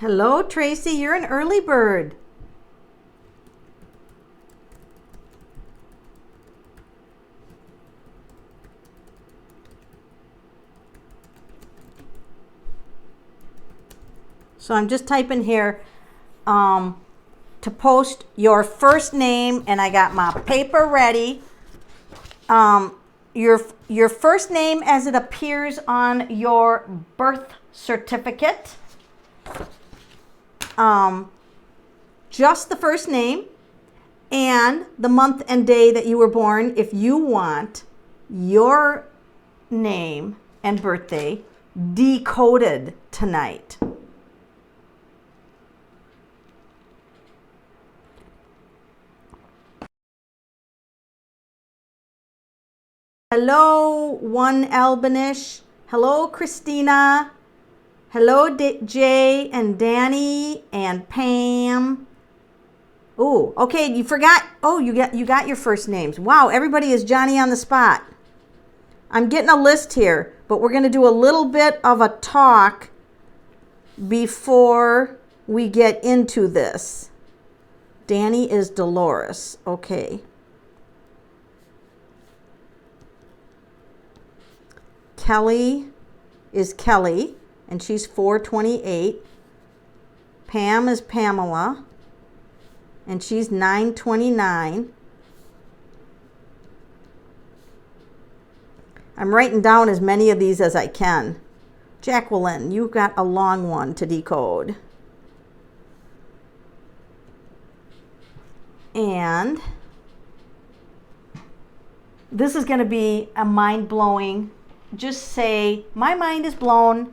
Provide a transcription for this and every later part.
Hello, Tracy. You're an early bird. So I'm just typing here to post your first name, and I got my paper ready. Your first name as it appears on your birth certificate. Just the first name and the month and day that you were born if you want your name and birthday decoded tonight. Hello, One Albanish. Hello, Christina. Hello, Jay and Danny and Pam. Oh, okay, you forgot. Oh, you got your first names. Wow, everybody is Johnny on the spot. I'm getting a list here, but we're going to do a little bit of a talk before we get into this. Danny is Dolores. Okay. Kelly is Kelly, and she's 428. Pam is Pamela, and she's 929. I'm writing down as many of these as I can. Jacqueline, you got a long one to decode. And this is going to be a mind-blowing. Just say, my mind is blown.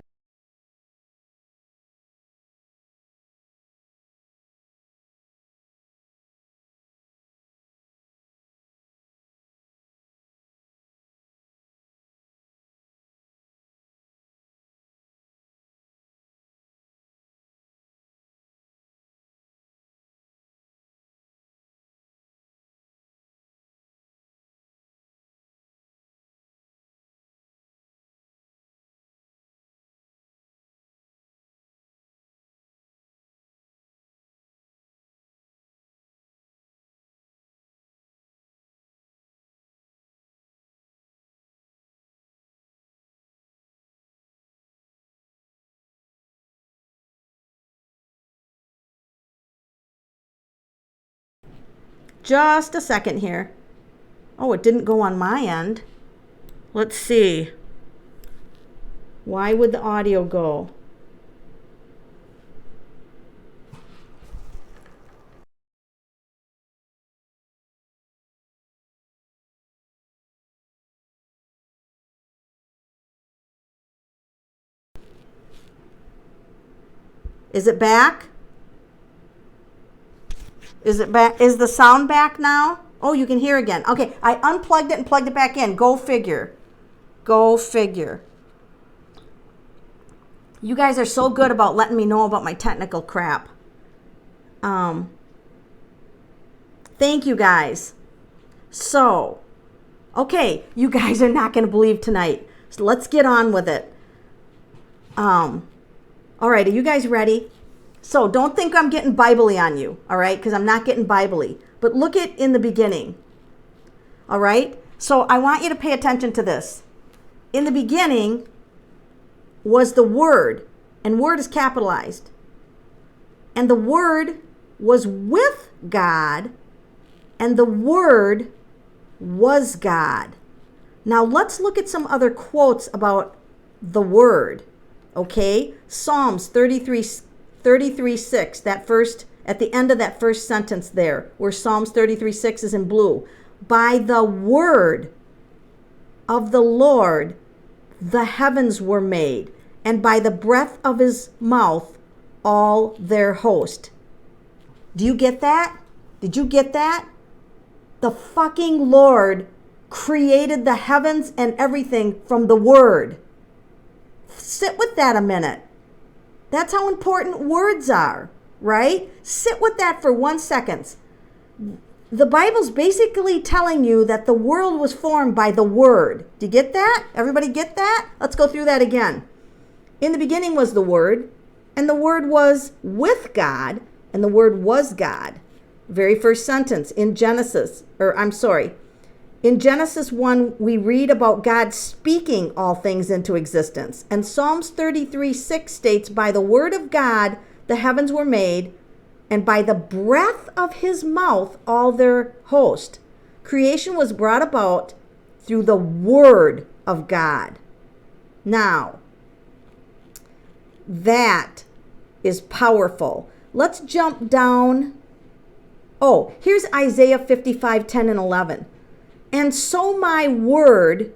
Just a second here. Oh, it didn't go on my end. Let's see. Why would the audio go? Is it back? Is it back? Is the sound back now? Oh, you can hear again. Okay, I unplugged it and plugged it back in. Go figure. Go figure. You guys are so good about letting me know about my technical crap. Thank you guys. So, okay, you guys are not going to believe tonight. So let's get on with it. All right, are you guys ready? So don't think I'm getting Bible-y on you, all right? Because I'm not getting Bible-y. But look at in the beginning, all right? So I want you to pay attention to this. In the beginning was the Word, and Word is capitalized. And the Word was with God, and the Word was God. Now let's look at some other quotes about the Word, okay? Psalms 33:6, that first, at the end of that first sentence there, where Psalms 33:6 is in blue. By the word of the Lord, the heavens were made, and by the breath of his mouth, all their host. Do you get that? Did you get that? The fucking Lord created the heavens and everything from the word. Sit with that a minute. That's how important words are, right? Sit with that for 1 second. The Bible's basically telling you that the world was formed by the Word. Do you get that? Everybody get that? Let's go through that again. In the beginning was the Word, and the Word was with God, and the Word was God. Very first sentence in Genesis 1, we read about God speaking all things into existence. And Psalms 33:6 states, by the word of God, the heavens were made, and by the breath of his mouth, all their host. Creation was brought about through the word of God. Now, that is powerful. Let's jump down. Oh, here's Isaiah 55:10 and 11. And so my word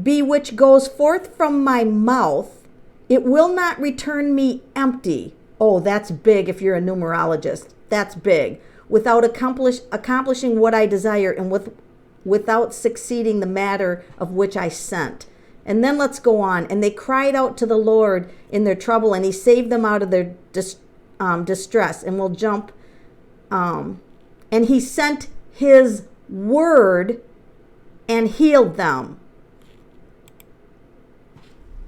be which goes forth from my mouth, it will not return me empty. Oh, that's big if you're a numerologist. That's big. Without accomplishing what I desire, and without succeeding the matter of which I sent. And then let's go on. And they cried out to the Lord in their trouble, and he saved them out of their distress. And we'll jump. And he sent his word and healed them.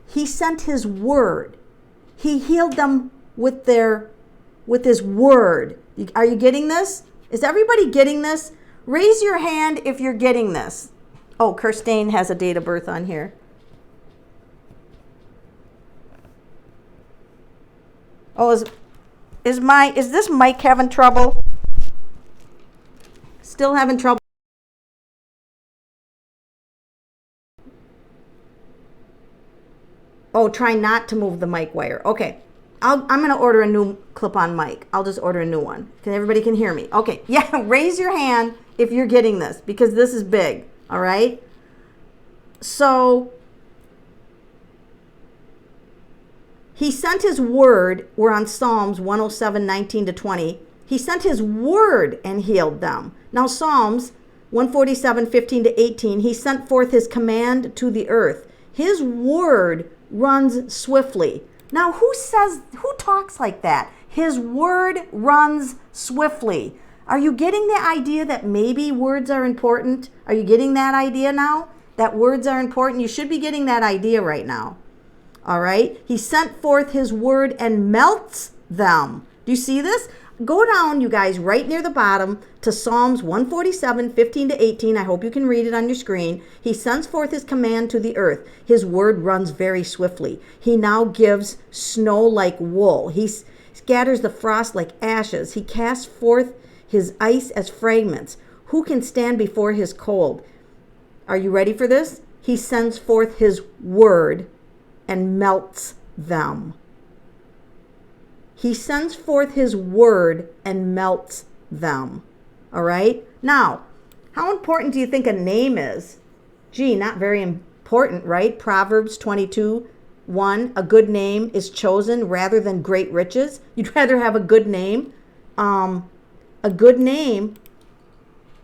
He sent his word. He healed them with his word. Are you getting this? Is everybody getting this? Raise your hand if you're getting this. Oh, Kirstane has a date of birth on here. Oh, is this mic having trouble? Still having trouble? Oh, try not to move the mic wire. Okay. I'm going to order a new clip-on mic. I'll just order a new one. Everybody can hear me. Okay. Yeah, raise your hand if you're getting this, because this is big. All right? So, he sent his word. We're on Psalms 107:19-20. He sent his word and healed them. Now, Psalms 147:15-18, he sent forth his command to the earth. His word runs swiftly. Now, who talks like that? His word runs swiftly. Are you getting the idea that maybe words are important? Are you getting that idea now? That words are important? You should be getting that idea right now. All right? He sent forth his word and melts them. Do you see this? Go down, you guys, right near the bottom to Psalms 147:15-18. I hope you can read it on your screen. He sends forth his command to the earth. His word runs very swiftly. He now gives snow like wool. He scatters the frost like ashes. He casts forth his ice as fragments. Who can stand before his cold? Are you ready for this? He sends forth his word and melts them. He sends forth his word and melts them. All right? Now, how important do you think a name is? Gee, not very important, right? Proverbs 22:1, a good name is chosen rather than great riches. You'd rather have a good name. A good name.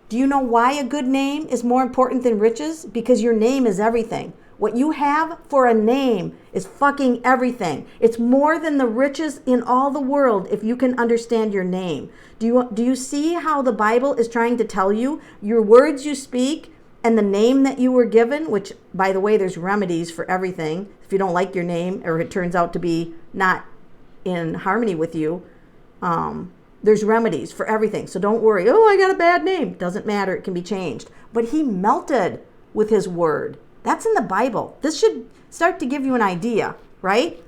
Do you know why a good name is more important than riches? Because your name is everything. What you have for a name is fucking everything. It's more than the riches in all the world if you can understand your name. Do you see how the Bible is trying to tell you your words you speak and the name that you were given, which, by the way, there's remedies for everything. If you don't like your name or it turns out to be not in harmony with you, there's remedies for everything. So don't worry. Oh, I got a bad name. Doesn't matter. It can be changed. But he melted with his word. That's in the Bible. This should start to give you an idea, right?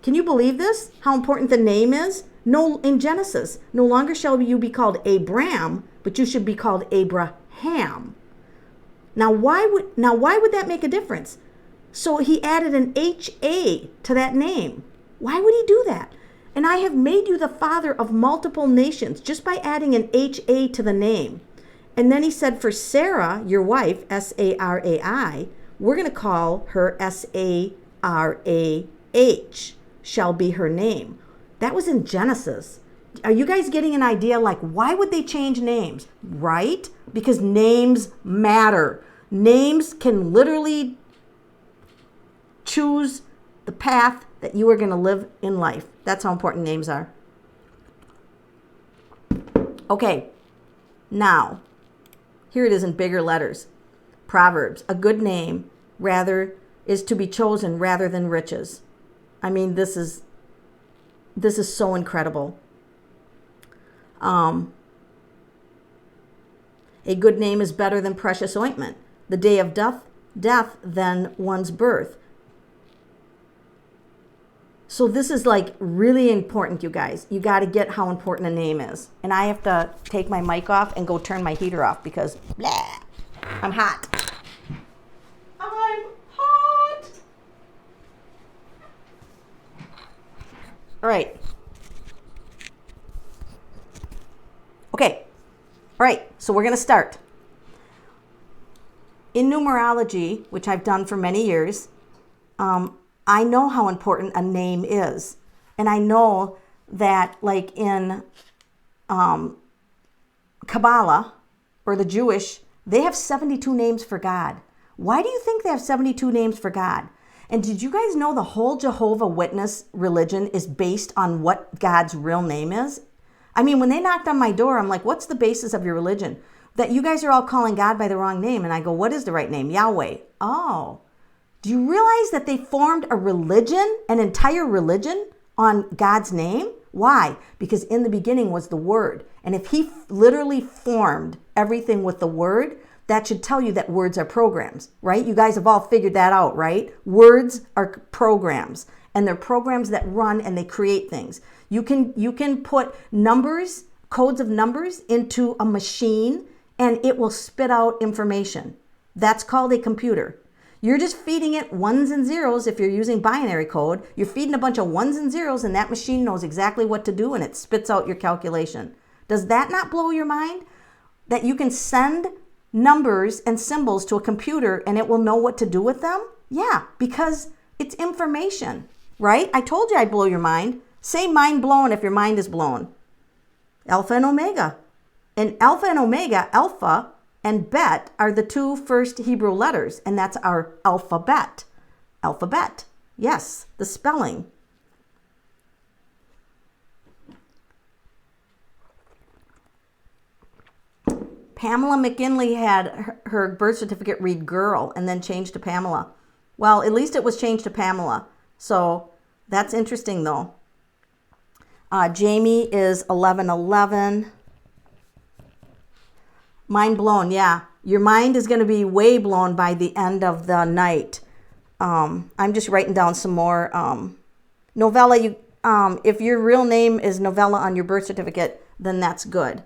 Can you believe this? How important the name is? No, in Genesis, no longer shall you be called Abram, but you should be called Abraham. Now, why would that make a difference? So he added an HA to that name. Why would he do that? And I have made you the father of multiple nations just by adding an HA to the name. And then he said, for Sarah, your wife, Sarai, we're going to call her Sarah, shall be her name. That was in Genesis. Are you guys getting an idea? Like, why would they change names? Right? Because names matter. Names can literally choose the path that you are going to live in life. That's how important names are. Okay, now, here it is in bigger letters. Proverbs, a good name rather is to be chosen rather than riches. I mean, this is This is so incredible. A good name is better than precious ointment. The day of death than one's birth. So this is like really important, you guys. You got to get how important a name is. And I have to take my mic off and go turn my heater off because blah, I'm hot. I'm hot. All right. Okay. All right. So we're going to start. In numerology, which I've done for many years, I know how important a name is. And I know that like in Kabbalah or the Jewish, they have 72 names for God. Why do you think they have 72 names for God? And did you guys know the whole Jehovah Witness religion is based on what God's real name is? I mean, when they knocked on my door, I'm like, what's the basis of your religion? That you guys are all calling God by the wrong name. And I go, what is the right name? Yahweh. Oh. Do you realize that they formed a religion, an entire religion on God's name? Why? Because in the beginning was the Word. And if he literally formed everything with the Word, that should tell you that words are programs, right? You guys have all figured that out, right? Words are programs, and they're programs that run and they create things. You can put numbers, codes of numbers into a machine, and it will spit out information. That's called a computer. You're just feeding it ones and zeros. If you're using binary code, you're feeding a bunch of ones and zeros, and that machine knows exactly what to do, and it spits out your calculation. Does that not blow your mind? That you can send numbers and symbols to a computer and it will know what to do with them? Yeah, because it's information, right? I told you I'd blow your mind. Say mind blown if your mind is blown. Alpha and Omega. And Alpha and Omega, Alpha and Bet are the two first Hebrew letters, and that's our alphabet. Alphabet. Yes, the spelling. Pamela McKinley had her birth certificate read girl and then changed to Pamela. Well, at least it was changed to Pamela. So that's interesting though. Jamie is 1111. Mind blown, yeah. Your mind is going to be way blown by the end of the night. I'm just writing down some more. Novella, if your real name is Novella on your birth certificate, then that's good.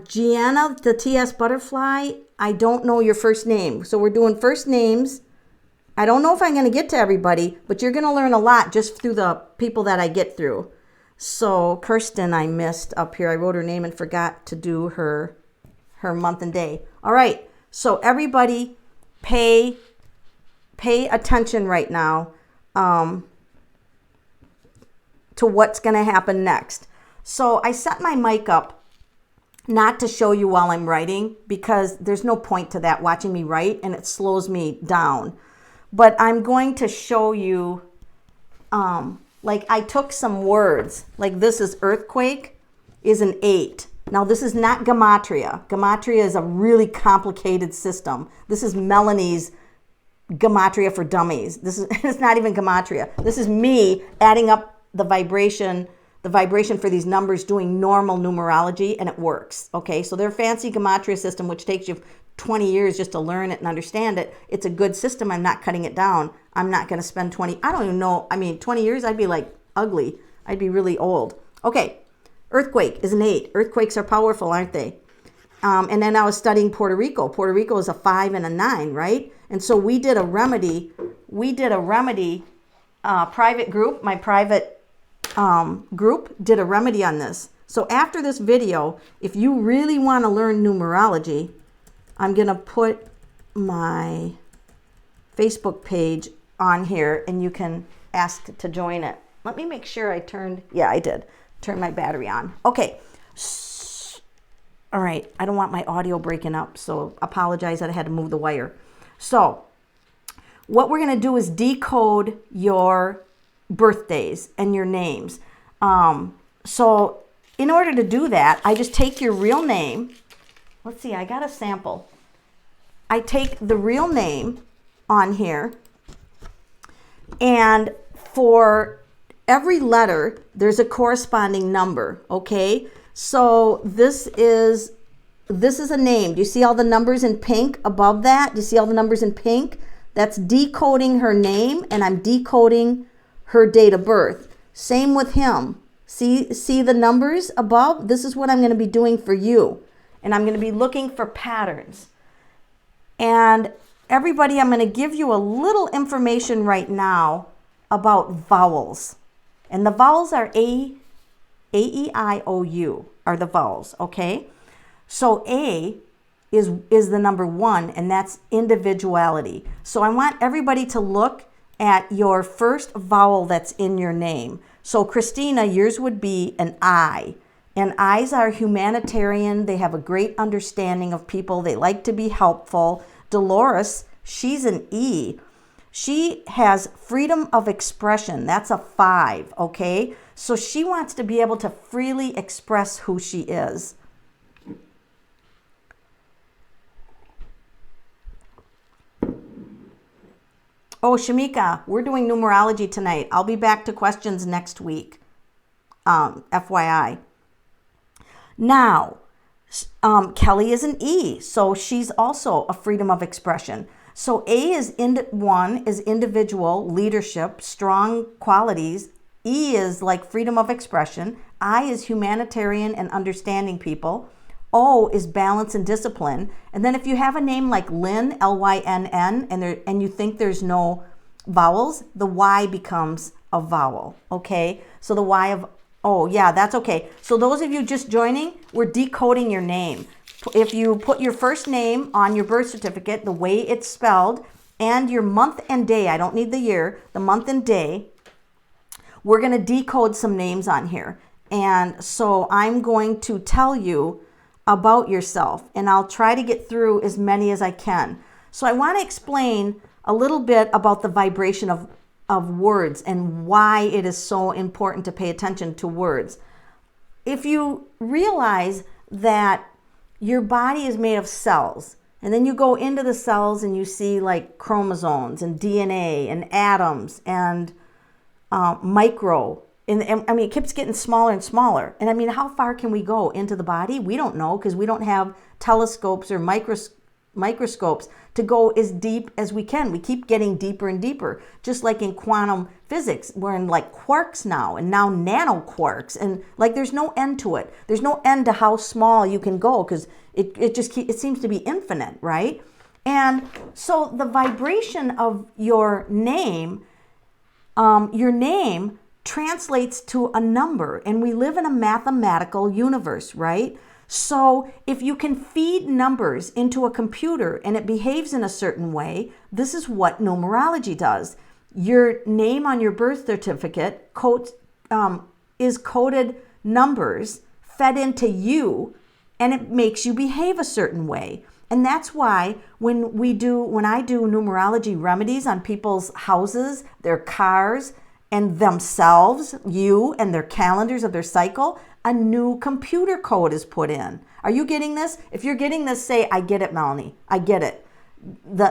Gianna, the TS Butterfly, I don't know your first name. So we're doing first names. I don't know if I'm going to get to everybody, but you're going to learn a lot just through the people that I get through. So Kirsten, I missed up here. I wrote her name and forgot to do her month and day. All right. So everybody pay attention right now to what's going to happen next. So I set my mic up not to show you while I'm writing because there's no point to that, watching me write, and it slows me down. But I'm going to show you, like I took some words, like this is earthquake, is an 8. Now this is not gematria. Gematria is a really complicated system. This is Melanie's gematria for dummies. This is it's not even gematria. This is me adding up the vibration for these numbers, doing normal numerology, and it works. Okay, so their fancy gematria system, which takes you 20 years just to learn it and understand it, it's a good system. I'm not cutting it down. I'm not going to spend 20 years, I'd be like ugly. I'd be really old. Okay, earthquake is an 8. Earthquakes are powerful, aren't they? And then I was studying Puerto Rico. Puerto Rico is a 5 and a 9, right? And so we did a remedy. Private group, my private group did a remedy on this. So after this video, if you really want to learn numerology, I'm going to put my Facebook page on here and you can ask to join it. Let me make sure I turned my battery on. Okay. All right. I don't want my audio breaking up, so apologize that I had to move the wire. So what we're going to do is decode your birthdays and your names. So in order to do that, I just take your real name. Let's see, I got a sample. I take the real name on here And for every letter, there's a corresponding number, okay? So this is a name. Do you see all the numbers in pink above that? Do you see all the numbers in pink? That's decoding her name, and I'm decoding her date of birth. Same with him. See the numbers above? This is what I'm going to be doing for you. And I'm going to be looking for patterns. And everybody, I'm going to give you a little information right now about vowels. And the vowels are A, E, I, O, U are the vowels, okay? So A is the number 1, and that's individuality. So I want everybody to look at your first vowel that's in your name. So Christina, yours would be an I. And I's are humanitarian. They have a great understanding of people. They like to be helpful. Dolores, she's an E. She has freedom of expression. That's a 5, okay? So she wants to be able to freely express who she is. Oh, Shamika, we're doing numerology tonight. I'll be back to questions next week. FYI. Now, Kelly is an E, so she's also a freedom of expression. So A is 1 is individual, leadership, strong qualities. E is like freedom of expression. I is humanitarian and understanding people. O is balance and discipline. And then if you have a name like Lynn, L-Y-N-N, and you think there's no vowels, the Y becomes a vowel, okay? So the Y of, oh yeah, that's okay. So those of you just joining, we're decoding your name. If you put your first name on your birth certificate, the way it's spelled, and your month and day, I don't need the year, the month and day, we're going to decode some names on here. And so I'm going to tell you about yourself, and I'll try to get through as many as I can. So I want to explain a little bit about the vibration of words and why it is so important to pay attention to words. If you realize that your body is made of cells, and then you go into the cells and you see like chromosomes and DNA and atoms and micro. And I mean, it keeps getting smaller and smaller. And I mean, how far can we go into the body? We don't know, because we don't have telescopes or microscopes to go as deep as we can. We keep getting deeper and deeper. Just like in quantum physics, we're in like quarks now, and now nano quarks. And like there's no end to it. There's no end to how small you can go, because it seems to be infinite, right? And so the vibration of your name translates to a number, and we live in a mathematical universe, right? So if you can feed numbers into a computer and it behaves in a certain way, this is what numerology does. Your name on your birth certificate is coded numbers fed into you, and it makes you behave a certain way. And that's why when I do numerology remedies on people's houses, their cars, and themselves, you and their calendars of their cycle, a new computer code is put in. Are you getting this? If you're getting this, say, I get it, Melanie. I get it.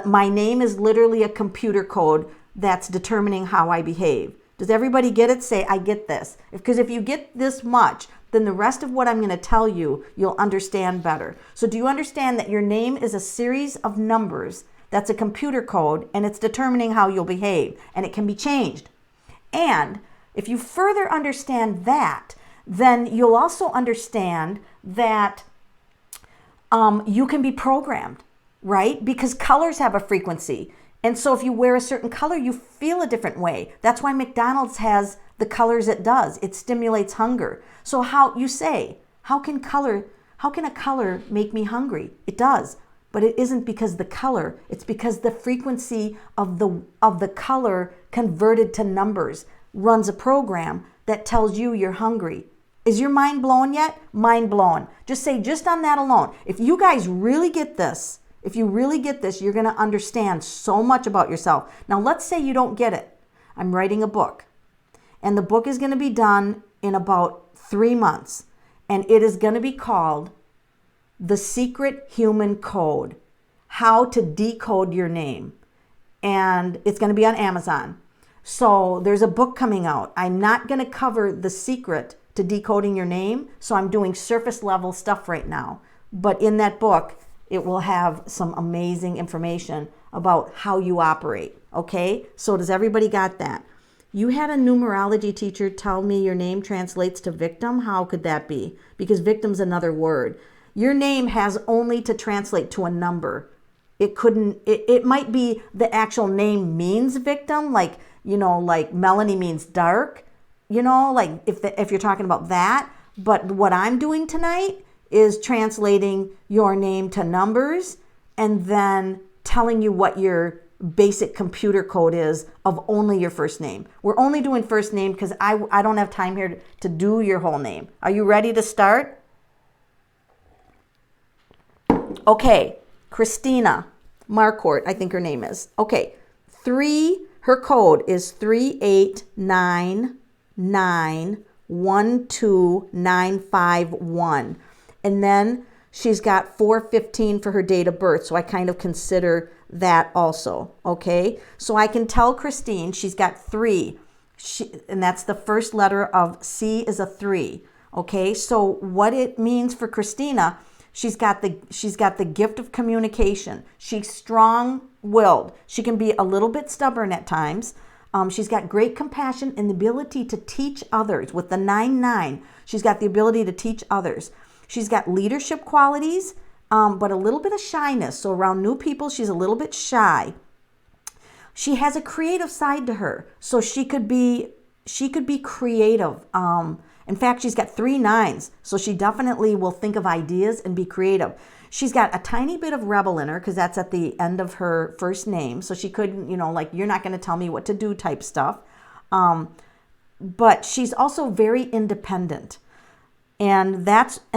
My name is literally a computer code that's determining how I behave. Does everybody get it? Say, I get this. Because if you get this much, then the rest of what I'm going to tell you, you'll understand better. So do you understand that your name is a series of numbers? That's a computer code, and it's determining how you'll behave, and it can be changed. And if you further understand that, then you'll also understand that you can be programmed, right? Because colors have a frequency. And so if you wear a certain color, you feel a different way. That's why McDonald's has the colors it does. It stimulates hunger. So how can a color make me hungry? It does. But it isn't because the color, it's because the frequency of the color converted to numbers runs a program that tells you you're hungry. Is your mind blown yet? Mind blown. Just say, just on that alone. If you guys really get this, you're going to understand so much about yourself. Now, let's say you don't get it. I'm writing a book, and the book is going to be done in about 3 months, and it is going to be called The Secret Human Code, How to Decode Your Name. And it's going to be on Amazon. So there's a book coming out. I'm not going to cover the secret to decoding your name, so I'm doing surface level stuff right now. But in that book, it will have some amazing information about how you operate, okay? So does everybody got that? You had a numerology teacher tell me your name translates to victim. How could that be? Because victim's another word. Your name has only to translate to a number. It couldn't, it might be the actual name means victim, like, like Melanie means dark, like if you're talking about that. But what I'm doing tonight is translating your name to numbers and then telling you what your basic computer code is of only your first name. We're only doing first name because I don't have time here to do your whole name. Are you ready to start? Okay, Christina Marcourt, I think her name is. Okay, her code is 389912951. And then she's got 415 for her date of birth. So I kind of consider that also. Okay. So I can tell Christine she's got 3. And that's the first letter of C is a 3. Okay. So what it means for Christina, she's got the gift of communication. She's strong-willed. She can be a little bit stubborn at times. She's got great compassion and the ability to teach others. With the 9-9, she's got the ability to teach others. She's got leadership qualities, but a little bit of shyness. So around new people, she's a little bit shy. She has a creative side to her. So she could be creative. In fact, she's got 3 9s. So she definitely will think of ideas and be creative. She's got a tiny bit of rebel in her because that's at the end of her first name. So she could, like, you're not going to tell me what to do type stuff. But she's also very independent. And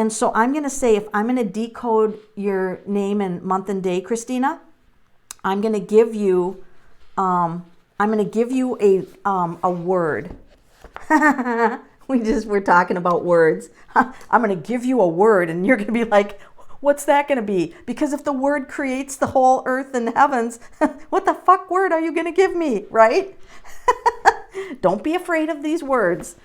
so I'm going to say, if I'm going to decode your name and month and day, Christina, I'm going to give you a word. We're talking about words. I'm going to give you a word and you're going to be like, what's that going to be? Because if the word creates the whole earth and heavens, what the fuck word are you going to give me, right? Don't be afraid of these words.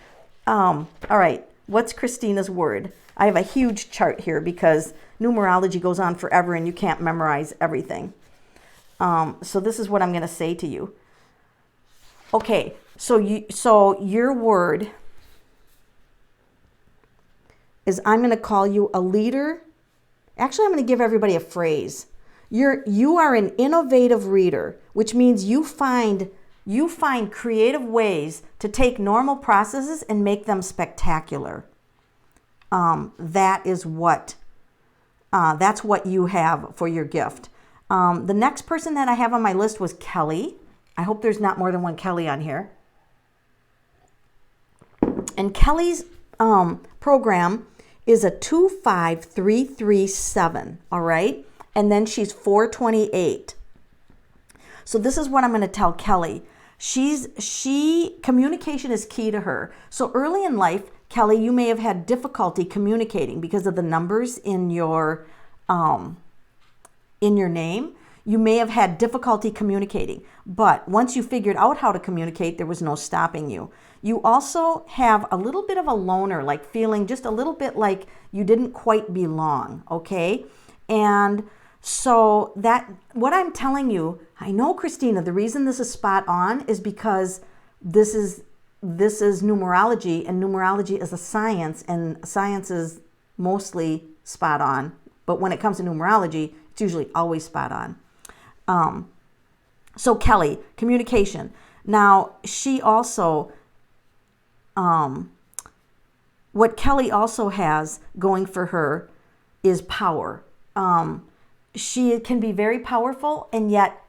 All right. What's Christina's word? I have a huge chart here because numerology goes on forever and you can't memorize everything. So this is what I'm going to say to you. Okay. So your word is, I'm going to call you a leader. Actually, I'm going to give everybody a phrase. You are an innovative reader, which means you find creative ways to take normal processes and make them spectacular. That's what you have for your gift. The next person that I have on my list was Kelly. I hope there's not more than one Kelly on here. And Kelly's program is a 25337, all right? And then she's 428. So this is what I'm going to tell Kelly. Communication is key to her. So early in life, Kelly, you may have had difficulty communicating because of the numbers in your name. You may have had difficulty communicating, but once you figured out how to communicate, there was no stopping you. You also have a little bit of a loner, like feeling just a little bit like you didn't quite belong, okay? And so what I'm telling you, I know, Christina, the reason this is spot on is because this is numerology, and numerology is a science, and science is mostly spot on. But when it comes to numerology, it's usually always spot on. So Kelly, communication. Now, she also, what Kelly also has going for her is power. She can be very powerful, and yet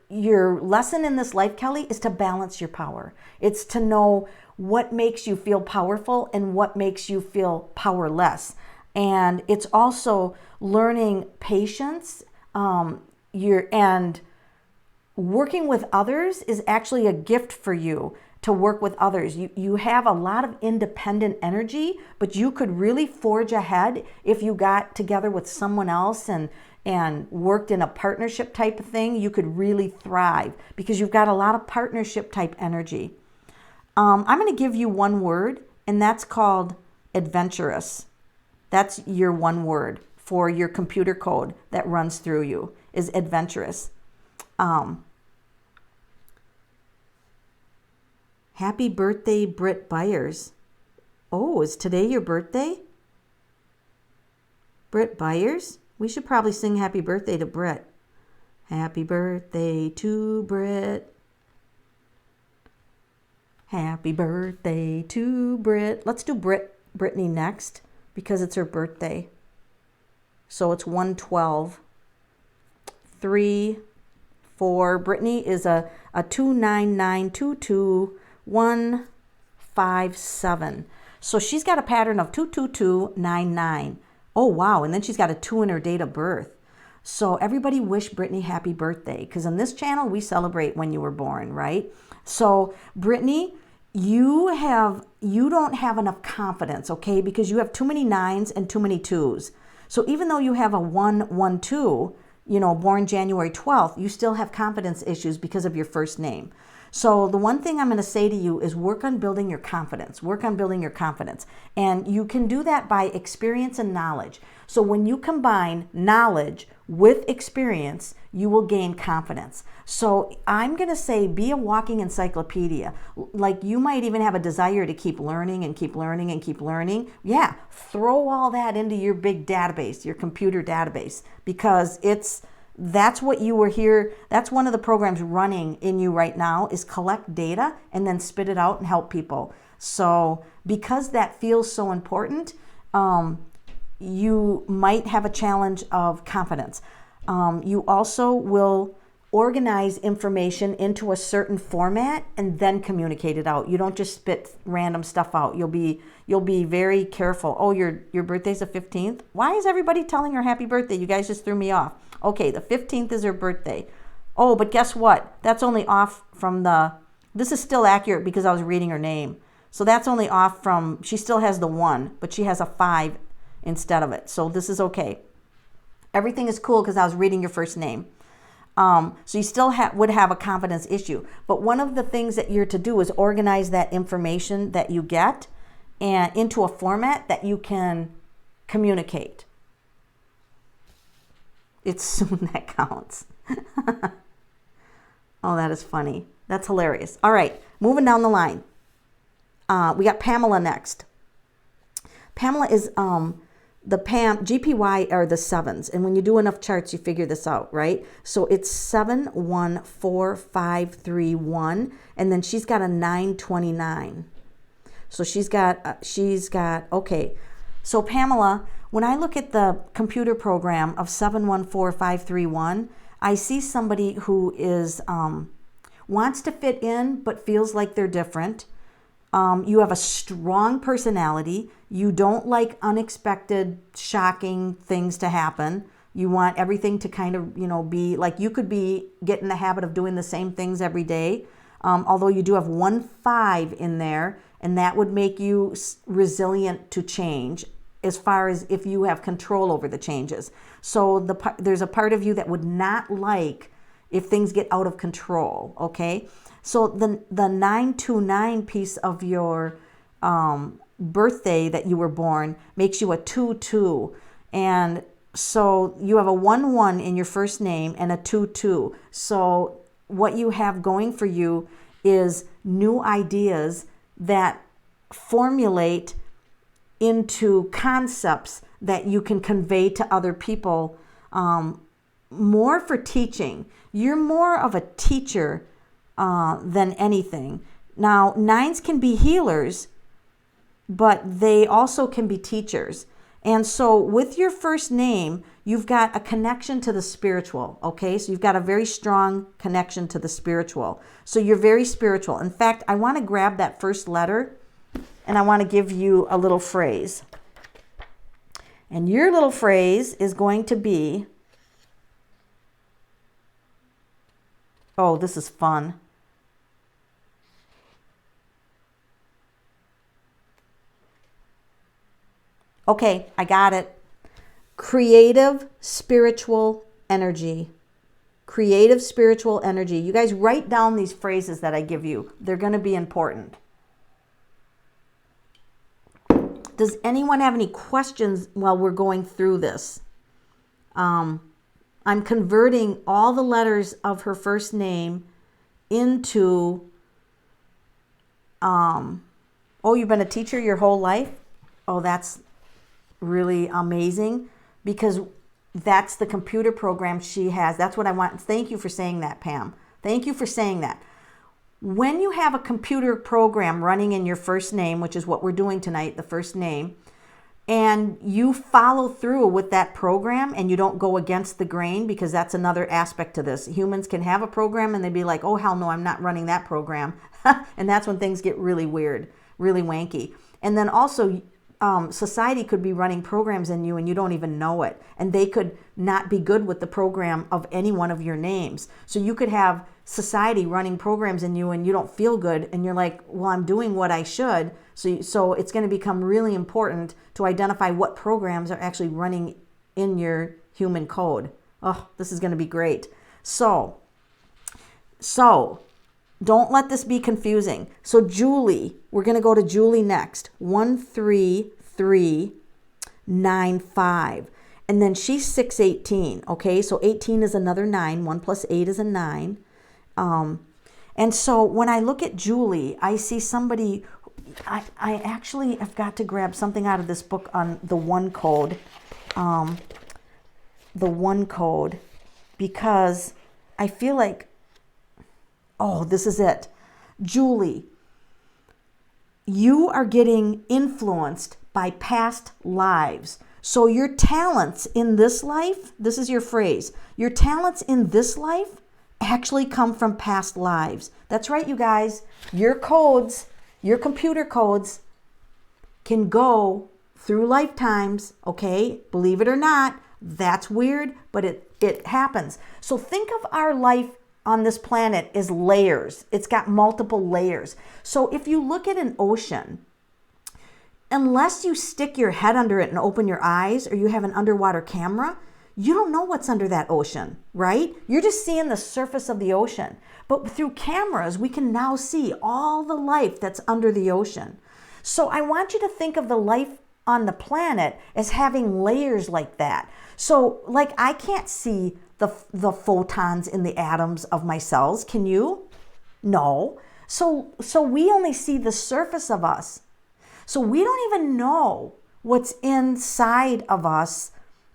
your lesson in this life, Kelly, is to balance your power. It's to know what makes you feel powerful and what makes you feel powerless. And it's also learning patience. And working with others is actually a gift for you, to work with others. You have a lot of independent energy, but you could really forge ahead if you got together with someone else and and worked in a partnership type of thing, you could really thrive because you've got a lot of partnership type energy. I'm going to give you one word, and that's called adventurous. That's your one word for your computer code that runs through you is adventurous. Happy birthday, Britt Byers. Oh, is today your birthday? Britt Byers? We should probably sing happy birthday to Britt. Happy birthday to Britt. Happy birthday to Britt. Let's do Brittany next because it's her birthday. So it's 112. 3, 4. Brittany is a 29922157. So she's got a pattern of 22299. Oh, wow. And then she's got a 2 in her date of birth. So everybody wish Brittany happy birthday because on this channel, we celebrate when you were born, right? So Brittany, you don't have enough confidence, okay? Because you have too many 9s and too many 2s. So even though you have a 112, born January 12th, you still have confidence issues because of your first name. So the one thing I'm going to say to you is work on building your confidence. Work on building your confidence. And you can do that by experience and knowledge. So when you combine knowledge with experience, you will gain confidence. So I'm going to say be a walking encyclopedia. Like you might even have a desire to keep learning and keep learning and keep learning. Yeah, throw all that into your big database, your computer database, because that's what you were here. That's one of the programs running in you right now is collect data and then spit it out and help people. So because that feels so important, you might have a challenge of confidence. You also will organize information into a certain format and then communicate it out. You don't just spit random stuff out. You'll be very careful. Oh, your birthday's the 15th? Why is everybody telling her happy birthday? You guys just threw me off. Okay, the 15th is her birthday. Oh, but guess what? That's only off from this is still accurate because I was reading her name. So that's only off from, she still has the 1, but she has a 5 instead of it. So this is okay. Everything is cool because I was reading your first name. So you still would have a confidence issue. But one of the things that you're to do is organize that information that you get and into a format that you can communicate. It's soon that counts. Oh, that is funny. That's hilarious. All right, moving down the line. We got Pamela next. Pamela is the GPY are the 7s, and when you do enough charts, you figure this out, right? So it's 714531, and then she's got a 929. So she's got okay. So Pamela, when I look at the computer program of 714531, I see somebody who is wants to fit in but feels like they're different. You have a strong personality. You don't like unexpected, shocking things to happen. You want everything to kind of, be like you could get in the habit of doing the same things every day. Although you do have 1 5 in there, and that would make you resilient to change as far as if you have control over the changes. So there's a part of you that would not like if things get out of control, okay? So the 929 piece of your birthday that you were born makes you a 2-2. And so you have a 1-1 in your first name and a 2-2. So what you have going for you is new ideas that formulate into concepts that you can convey to other people, more for teaching. You're more of a teacher than anything. Now, 9s can be healers, but they also can be teachers. And so with your first name, you've got a connection to the spiritual, okay? So you've got a very strong connection to the spiritual. So you're very spiritual. In fact, I want to grab that first letter and I want to give you a little phrase. And your little phrase is going to be, oh, this is fun. Okay, I got it. Creative spiritual energy. Creative spiritual energy. You guys write down these phrases that I give you. They're going to be important. Does anyone have any questions while we're going through this? I'm converting all the letters of her first name into, oh, you've been a teacher your whole life? Oh, that's really amazing, because that's the computer program she has. That's what I want. Thank you for saying that, Pam. Thank you for saying that. When you have a computer program running in your first name, which is what we're doing tonight, the first name, and you follow through with that program and you don't go against the grain, because that's another aspect to this. Humans can have a program and they'd be like, oh, hell no, I'm not running that program. And that's when things get really weird, really wanky. And then also, society could be running programs in you and you don't even know it. And they could not be good with the program of any one of your names. So you could have society running programs in you and you don't feel good. And you're like, well, I'm doing what I should. So it's going to become really important to identify what programs are actually running in your human code. Oh, this is going to be great. So don't let this be confusing. So Julie, we're going to go to Julie next. 13395. And then she's 618. Okay, so 18 is another 9. 1 plus 8 is a 9. And so when I look at Julie, I see somebody, I actually have got to grab something out of this book on the one code. Because I feel like, oh, this is it. Julie, you are getting influenced by past lives. So your talents in this life, this is your phrase, your talents in this life actually come from past lives. That's right, you guys. Your codes, your computer codes can go through lifetimes, okay? Believe it or not, that's weird, but it happens. So think of our life on this planet as layers. It's got multiple layers. So if you look at an ocean, unless you stick your head under it and open your eyes, or you have an underwater camera, you don't know what's under that ocean, right? You're just seeing the surface of the ocean. But through cameras, we can now see all the life that's under the ocean. So I want you to think of the life on the planet as having layers like that. So like I can't see the photons in the atoms of my cells. Can you? No. So we only see the surface of us. So we don't even know what's inside of us.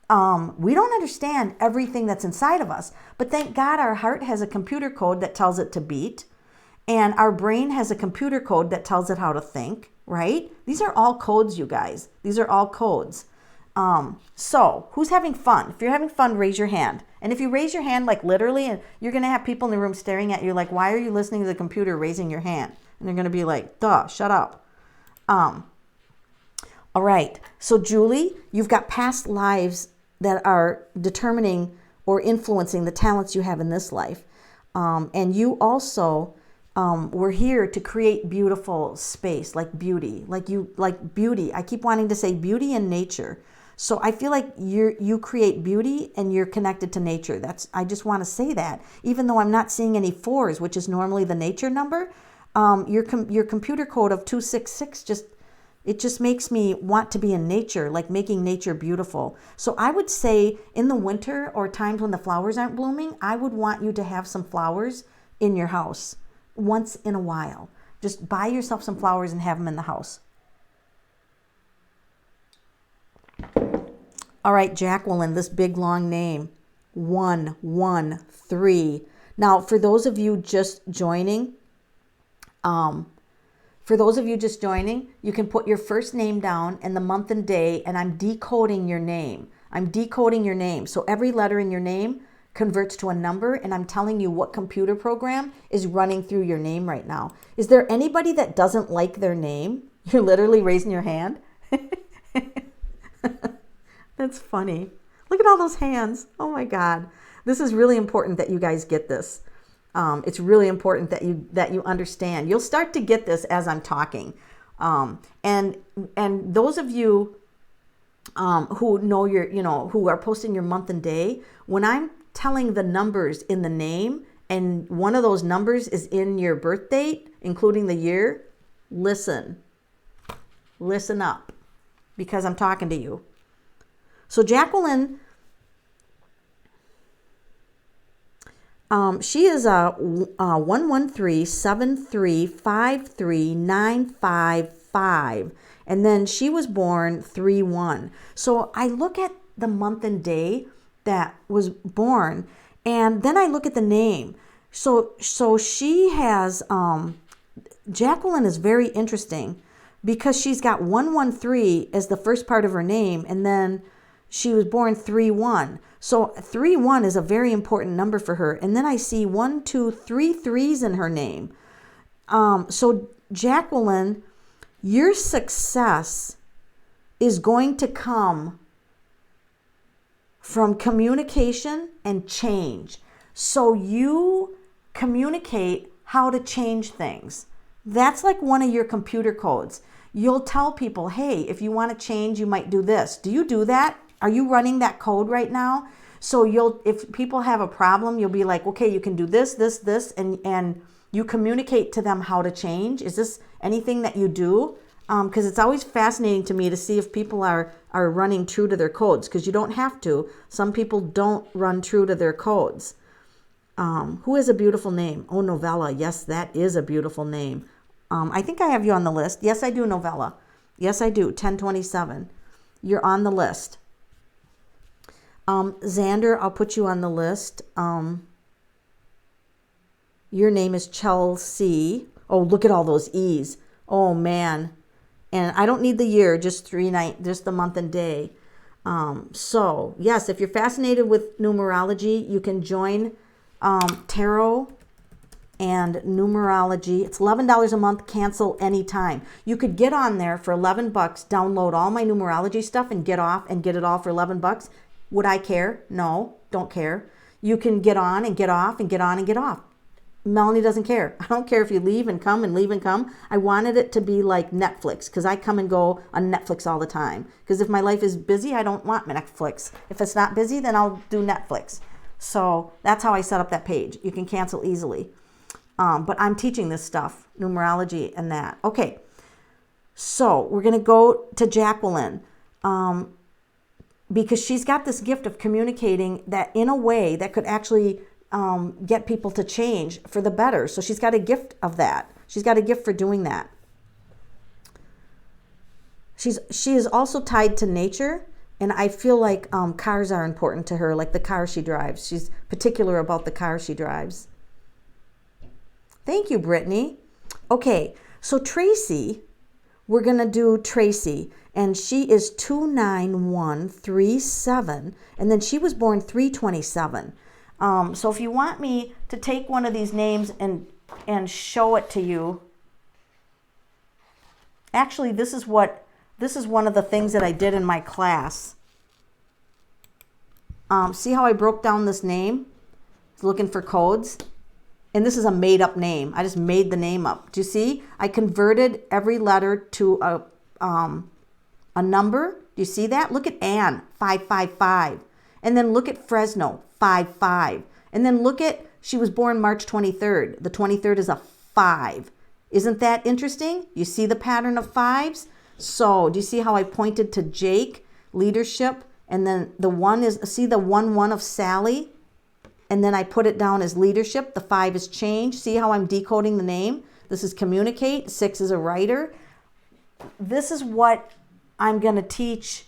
We don't understand everything that's inside of us. But thank God our heart has a computer code that tells it to beat. And our brain has a computer code that tells it how to think, right? These are all codes, you guys. These are all codes. So who's having fun? If you're having fun, raise your hand. And if you raise your hand, like literally, and you're going to have people in the room staring at you like, why are you listening to the computer raising your hand? And they're going to be like, duh, shut up. All right. So Julie, you've got past lives that are determining or influencing the talents you have in this life. And you also were here to create beautiful space, like beauty, like beauty. I keep wanting to say beauty and nature. So I feel like you create beauty and you're connected to nature. I just want to say that, even though I'm not seeing any 4s, which is normally the nature number. Your computer code of 266 just makes me want to be in nature, like making nature beautiful. So I would say in the winter or times when the flowers aren't blooming, I would want you to have some flowers in your house once in a while. Just buy yourself some flowers and have them in the house. All right, Jacqueline, this big long name, 113. Now, for those of you just joining, you can put your first name down and the month and day, and I'm decoding your name. So every letter in your name converts to a number, and I'm telling you what computer program is running through your name right now. Is there anybody that doesn't like their name? You're literally raising your hand. That's funny. Look at all those hands. Oh my God. This is really important that you guys get this. It's really important that you understand. You'll start to get this as I'm talking. And those of you who know your, who are posting your month and day, when I'm telling the numbers in the name and one of those numbers is in your birth date, including the year, listen up, because I'm talking to you. So Jacqueline, she is a 113-7353-955, and then she was born 3/1. So I look at the month and day that was born, and then I look at the name. So she has, Jacqueline is very interesting because she's got 113 as the first part of her name, and then she was born 3/1. So 3/1 is a very important number for her. And then I see 1, 2, 3 threes in her name. So Jacqueline, your success is going to come from communication and change. So you communicate how to change things. That's like one of your computer codes. You'll tell people, hey, if you want to change, you might do this. Do you do that? Are you running that code right now? So if people have a problem, you'll be like, okay, you can do this, this, this, and you communicate to them how to change. Is this anything that you do? Because it's always fascinating to me to see if people are running true to their codes, because you don't have to. Some people don't run true to their codes. Who has a beautiful name? Oh, Novella. Yes, that is a beautiful name. I think I have you on the list. Yes, I do, Novella. Yes, I do. 1027. You're on the list. Xander, I'll put you on the list. Your name is Chelsea. Oh, look at all those E's. Oh, man. And I don't need the year, just just the month and day. So, yes, if you're fascinated with numerology, you can join tarot and numerology. It's $11 a month, cancel anytime. You could get on there for $11, download all my numerology stuff and get off and get it all for $11. Would I care? No, don't care. You can get on and get off and get on and get off. Melanie doesn't care. I don't care if you leave and come and leave and come. I wanted it to be like Netflix, because I come and go on Netflix all the time. Because if my life is busy, I don't want Netflix. If it's not busy, then I'll do Netflix. So that's how I set up that page. You can cancel easily. But I'm teaching this stuff, numerology and that. Okay, so we're going to go to Jacqueline, because she's got this gift of communicating that in a way that could actually get people to change for the better. So she's got a gift of that. She's got a gift for doing that. She is also tied to nature, and I feel like cars are important to her, like the car she drives. She's particular about the car she drives. Thank you, Brittany. Okay, so Tracy, we're going to do Tracy, and she is 29137, and then she was born 327. So if you want me to take one of these names and show it to you, actually this is one of the things that I did in my class. See how I broke down this name? It's looking for codes. And this is a made up name. I just made the name up. Do you see? I converted every letter to a number. Do you see that? Look at Ann, 555. And then look at Fresno, 55. And then look at, she was born March 23rd. The 23rd is a 5. Isn't that interesting? You see the pattern of 5s? So do you see how I pointed to Jake, leadership, and then the 1 is, see the 1 of Sally? And then I put it down as leadership. The 5 is change. See how I'm decoding the name? This is communicate. 6 is a writer. This is what I'm going to teach.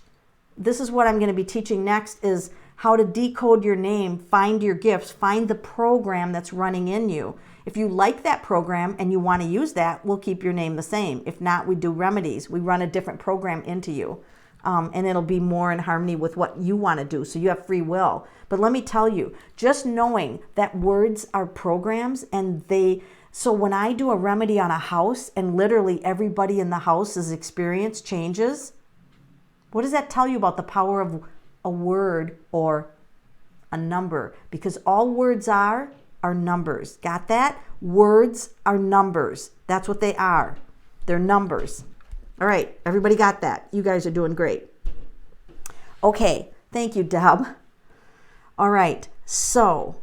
This is what I'm going to be teaching next, is how to decode your name, find your gifts, find the program that's running in you. If you like that program and you want to use that, we'll keep your name the same. If not, we do remedies. We run a different program into you. And it'll be more in harmony with what you want to do. So you have free will. But let me tell you, just knowing that words are programs, and so when I do a remedy on a house and literally everybody in the house's experience changes, what does that tell you about the power of a word or a number? Because all words are numbers. Got that? Words are numbers. That's what they are. They're numbers. All right, everybody got that? You guys are doing great. Okay, thank you, Deb. All right, so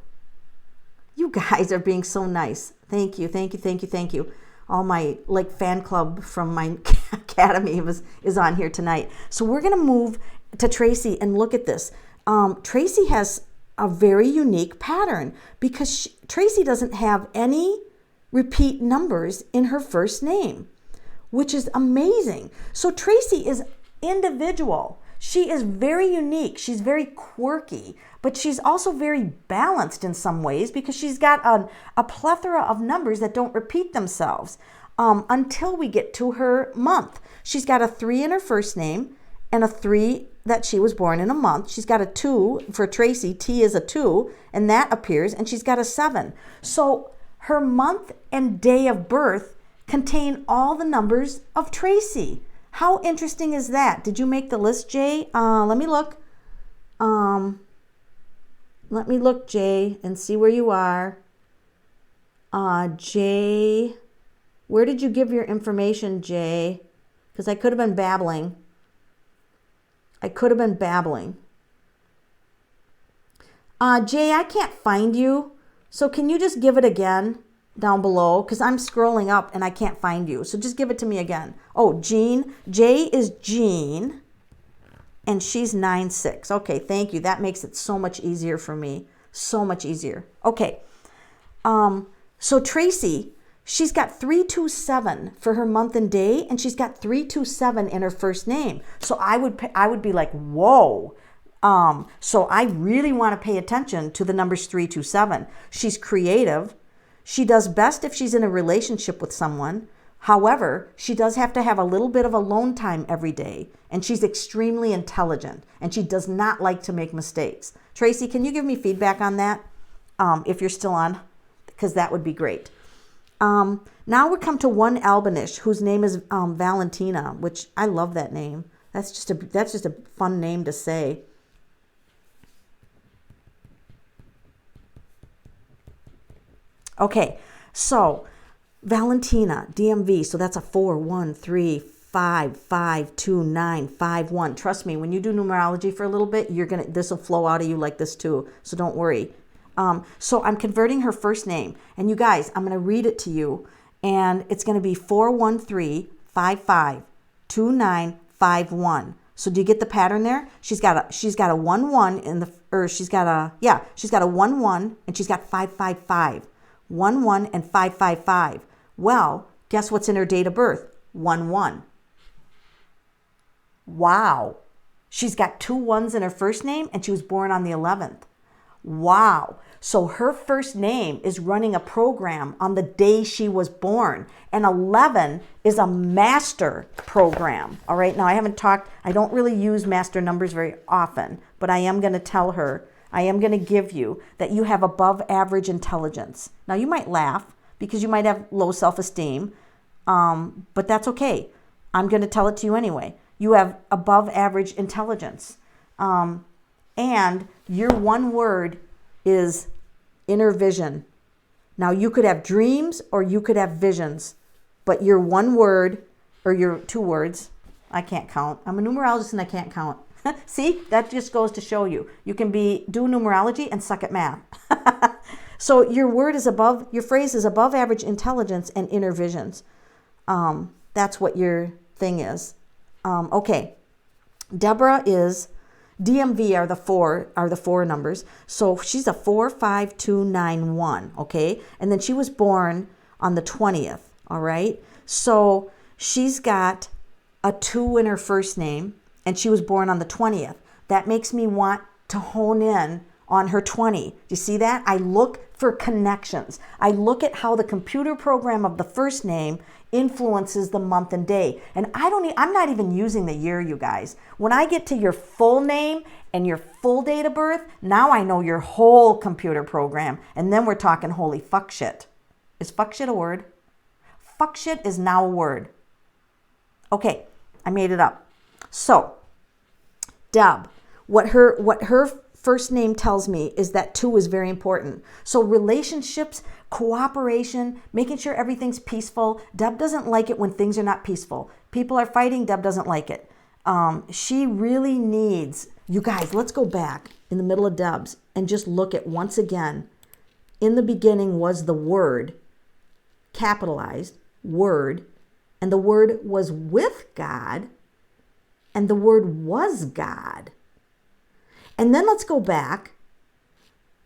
you guys are being so nice. Thank you, thank you, thank you, thank you. All my like fan club from my academy is on here tonight. So we're gonna move to Tracy and look at this. Tracy has a very unique pattern because Tracy doesn't have any repeat numbers in her first name, which is amazing. So Tracy is individual. She is very unique. She's very quirky, but she's also very balanced in some ways because she's got a plethora of numbers that don't repeat themselves until we get to her month. She's got a 3 in her first name and a 3 that she was born in a month. She's got a 2 for Tracy. T is a 2, and that appears, and she's got a 7. So her month and day of birth contain all the numbers of Tracy. How interesting is that? Did you make the list, Jay? Let me look. Let me look, Jay, and see where you are. Jay, where did you give your information, Jay? Because I could have been babbling. Jay, I can't find you. So can you just give it again down below? Because I'm scrolling up and I can't find you. So just give it to me again. Oh, Jean. Jay is Jean. And she's 9-6. Okay, thank you. That makes it so much easier for me. So much easier. Okay. So Tracy, she's got 327 for her month and day, and she's got 327 in her first name. So I would be like, whoa. So I really want to pay attention to the numbers 327. She's creative. She does best if she's in a relationship with someone. However, she does have to have a little bit of alone time every day, and she's extremely intelligent, and she does not like to make mistakes. Tracy, can you give me feedback on that if you're still on? Because that would be great. Now we come to one Albanish whose name is Valentina, which I love that name. That's just a fun name to say. Okay, so Valentina, DMV, so that's a 4, 1, 3, 5, 5, 2, 9, 5, 1. Trust me, when you do numerology for a little bit, this will flow out of you like this too, so don't worry. So I'm converting her first name, and you guys, I'm going to read it to you, and it's going to be 413552951. So do you get the pattern there? She's got a 1-1 in the, or she's got a 1-1, and she's got 555. 1-1 and 555. Well, guess what's in her date of birth? 1-1. Wow. She's got 2 1s in her first name, and she was born on the 11th. Wow. So her first name is running a program on the day she was born. And 11 is a master program. All right. Now I don't really use master numbers very often, but I am going to tell her, I am going to give you that you have above average intelligence. Now you might laugh because you might have low self-esteem, but that's okay. I'm going to tell it to you anyway. You have above average intelligence. And your one word is inner vision. Now you could have dreams or you could have visions, but your one word or your 2 words, I can't count. I'm a numerologist and I can't count. See, that just goes to show you. You can do numerology and suck at math. So your phrase is above average intelligence and inner visions. That's what your thing is. Okay. Deborah is DMV are the four numbers. So she's a 45291, okay? And then she was born on the 20th, all right? So she's got a 2 in her first name, and she was born on the 20th. That makes me want to hone in on her 20. Do you see that? I look for connections. I look at how the computer program of the first name influences the month and day. And I'm not even using the year, you guys. When I get to your full name and your full date of birth, now I know your whole computer program. And then we're talking holy fuck shit. Is fuck shit a word? Fuck shit is now a word. Okay, I made it up. So, Deb, what her first name tells me is that 2 is very important. So relationships, cooperation, making sure everything's peaceful. Deb doesn't like it when things are not peaceful. People are fighting. Deb doesn't like it. She really needs You guys, let's go back in the middle of Deb's and just look at once again. In the beginning was the Word, capitalized, Word, and the Word was with God, and the Word was God. And then let's go back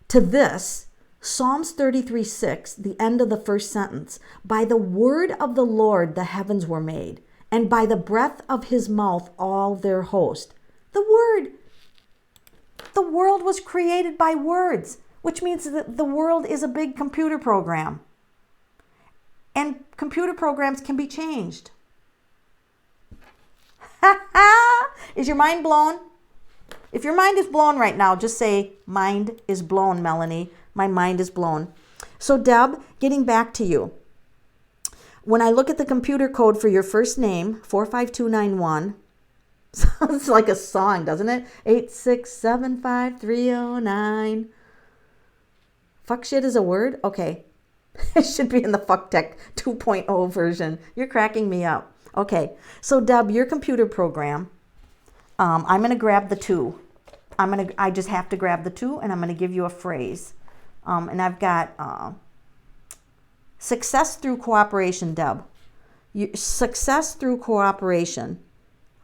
to this, Psalms 33:6, the end of the first sentence. By the word of the Lord the heavens were made, and by the breath of his mouth all their host. The Word. The world was created by words, which means that the world is a big computer program. And computer programs can be changed. Is your mind blown? If your mind is blown right now, just say, mind is blown, Melanie. My mind is blown. So Deb, getting back to you. When I look at the computer code for your first name, 45291, sounds like a song, doesn't it? 8675309. Fuck shit is a word? Okay. It should be in the Fuck Tech 2.0 version. You're cracking me up. Okay. So Deb, your computer program, I'm going to grab the 2. I just have to grab the 2, and I'm going to give you a phrase. And I've got success through cooperation, Deb. Success through cooperation.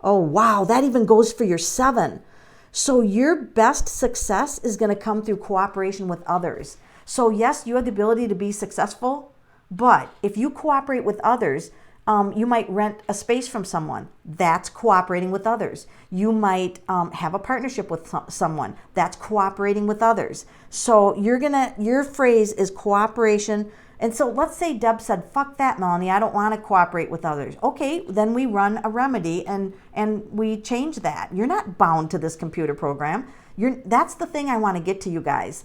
Oh, wow, that even goes for your 7. So your best success is going to come through cooperation with others. So yes, you have the ability to be successful, but if you cooperate with others, you might rent a space from someone. That's cooperating with others. You might have a partnership with someone. That's cooperating with others. So your phrase is cooperation. And so let's say Deb said, fuck that, Melanie, I don't want to cooperate with others. Okay, then we run a remedy and we change that. You're not bound to this computer program. That's the thing I want to get to you guys.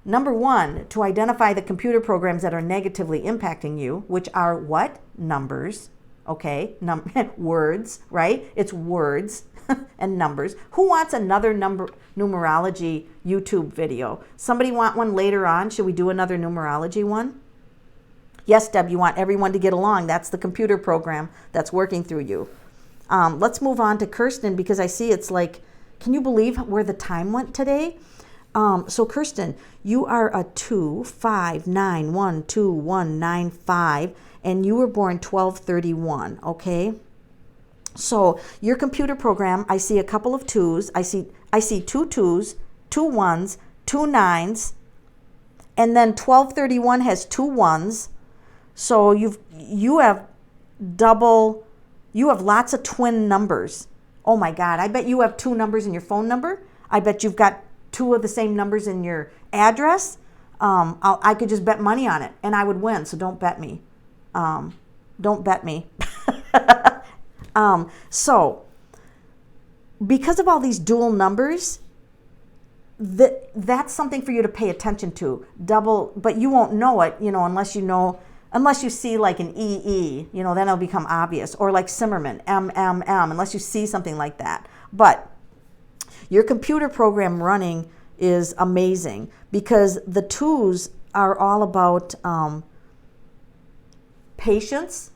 Number 1, to identify the computer programs that are negatively impacting you, which are what? Numbers, okay? Words, right? It's words and numbers. Who wants another numerology YouTube video? Somebody want one later on? Should we do another numerology one? Yes, Deb, you want everyone to get along. That's the computer program that's working through you. Let's move on to Kirsten, because I see it's like, can you believe where the time went today? So Kirsten, you are a 259121195, and you were born 1231, okay? So your computer program, I see a couple of 2s. I see 2 2s, 2 1s, 2 9s, and then 1231 has 2 1s. So you have lots of twin numbers. Oh my God, I bet you have 2 numbers in your phone number. I bet you've got 2 of the same numbers in your address. I could just bet money on it and I would win, so don't bet me. Don't bet me. So because of all these dual numbers, that's something for you to pay attention to. But you won't know it, unless you see like an EE, then it'll become obvious. Or like Zimmerman, MMM, unless you see something like that. But your computer program running is amazing, because the 2s are all about patience.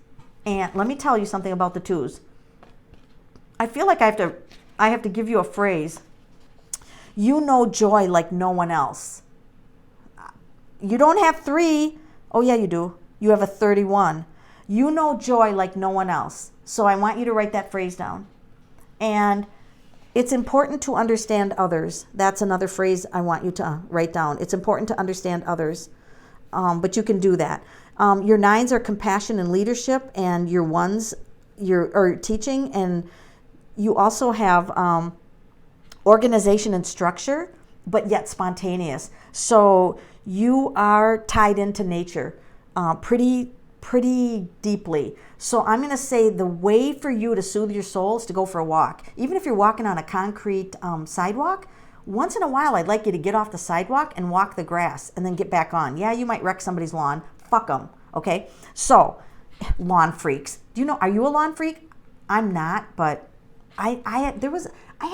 And let me tell you something about the 2s. I feel like I have to give you a phrase. You know joy like no one else. You don't have 3. Oh yeah, you do. You have a 31. You know joy like no one else. So I want you to write that phrase down. And it's important to understand others. That's another phrase I want you to write down. It's important to understand others, but you can do that. Your 9s are compassion and leadership, and your 1s are teaching, and you also have organization and structure, but yet spontaneous. So you are tied into nature pretty deeply. So I'm going to say the way for you to soothe your soul is to go for a walk. Even if you're walking on a concrete sidewalk, once in a while I'd like you to get off the sidewalk and walk the grass and then get back on. Yeah, you might wreck somebody's lawn. Fuck them. Okay? So, lawn freaks. Are you a lawn freak? I'm not, but I had